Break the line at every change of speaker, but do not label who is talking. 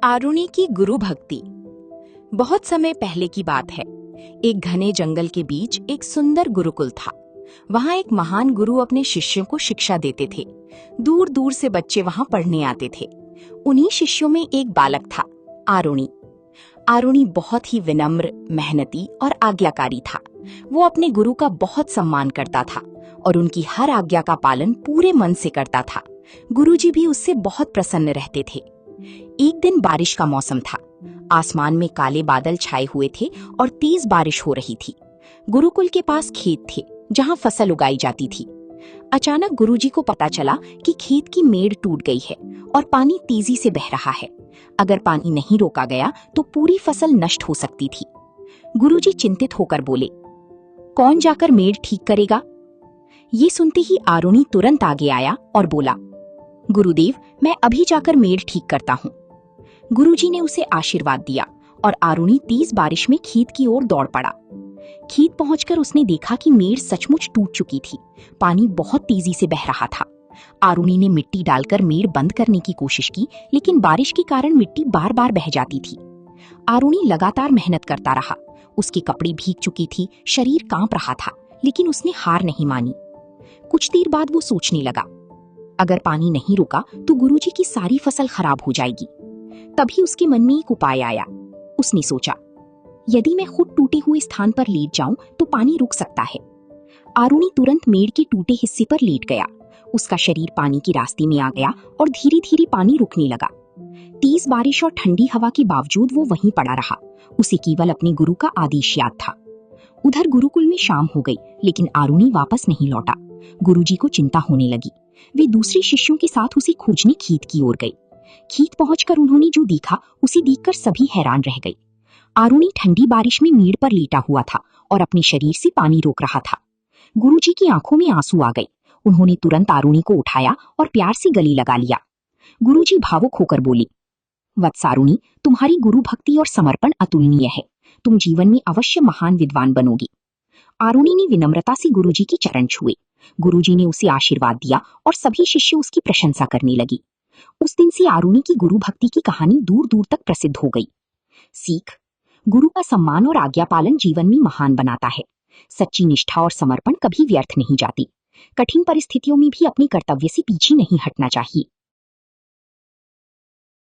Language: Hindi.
आरुणि की गुरु भक्ति। बहुत समय पहले की बात है। एक घने जंगल के बीच एक सुंदर गुरुकुल था। वहां एक महान गुरु अपने शिष्यों को शिक्षा देते थे। दूर दूर से बच्चे वहां पढ़ने आते थे। उन्हीं शिष्यों में एक बालक था, आरुणि। आरुणि बहुत ही विनम्र, मेहनती और आज्ञाकारी था। वो अपने गुरु का बहुत सम्मान करता था और उनकी हर आज्ञा का पालन पूरे मन से करता था। गुरुजी भी उससे बहुत प्रसन्न रहते थे। एक दिन बारिश का मौसम था। आसमान में काले बादल छाए हुए थे और तेज बारिश हो रही थी। गुरुकुल के पास खेत थे जहां फसल उगाई जाती थी। अचानक गुरुजी को पता चला कि खेत की मेड़ टूट गई है और पानी तेजी से बह रहा है। अगर पानी नहीं रोका गया तो पूरी फसल नष्ट हो सकती थी। गुरुजी चिंतित होकर बोले, कौन जाकर मेड़ ठीक करेगा? ये सुनते ही आरुणि तुरंत आगे आया और बोला, गुरुदेव, मैं अभी जाकर मेड़ ठीक करता हूँ। गुरुजी ने उसे आशीर्वाद दिया और आरुणि तेज बारिश में खेत की ओर दौड़ पड़ा। खेत पहुंचकर उसने देखा कि मेड़ सचमुच टूट चुकी थी। पानी बहुत तेजी से बह रहा था। आरुणि ने मिट्टी डालकर मेड़ बंद करने की कोशिश की, लेकिन बारिश के कारण मिट्टी बार बार बह जाती थी। आरुणि लगातार मेहनत करता रहा। उसके कपड़े भीग चुकी थी, शरीर कांप रहा था, लेकिन उसने हार नहीं मानी। कुछ देर बाद वो सोचने लगा, अगर पानी नहीं रुका तो गुरुजी की सारी फसल खराब हो जाएगी। तभी उसके मन में एक उपाय आया। उसने सोचा, यदि मैं खुद टूटे हुए स्थान पर लेट जाऊं तो पानी रुक सकता है। आरुणि तुरंत मेड़ के टूटे हिस्से पर लेट गया। उसका शरीर पानी के रास्ते में आ गया और धीरे धीरे पानी रुकने लगा। तेज बारिश और ठंडी हवा के बावजूद वो वहीं पड़ा रहा। उसे केवल अपने गुरु का आदेश याद था। उधर गुरुकुल में शाम हो गई, लेकिन आरुणि वापस नहीं लौटा। गुरुजी को चिंता होने लगी। वे दूसरे शिष्यों के साथ उसे खोजने खेत की ओर गए। खेत पहुंचकर उन्होंने जो देखा उसे देखकर सभी हैरान रह गए। आरुणि ठंडी बारिश में मेड़ पर लेटा हुआ था और अपने शरीर से पानी रोक रहा था। गुरुजी की आंखों में आंसू आ गए। उन्होंने तुरंत आरुणि को उठाया और प्यार से गले लगा लिया। गुरुजी भावुक होकर बोले, वत्स आरुणि, तुम्हारी गुरु भक्ति और समर्पण अतुलनीय है। तुम जीवन में अवश्य महान विद्वान बनोगी। आरुणि ने विनम्रता से गुरुजी के चरण छुए। गुरुजी ने उसे आशीर्वाद दिया और सभी शिष्य उसकी प्रशंसा करने लगी। उस दिन से आरुणि की गुरु भक्ति की कहानी दूर दूर तक प्रसिद्ध हो गई। सीख: गुरु का सम्मान और आज्ञा पालन जीवन में महान बनाता है। सच्ची निष्ठा और समर्पण कभी व्यर्थ नहीं जाती। कठिन परिस्थितियों में भी अपने कर्तव्य से पीछे नहीं हटना चाहिए।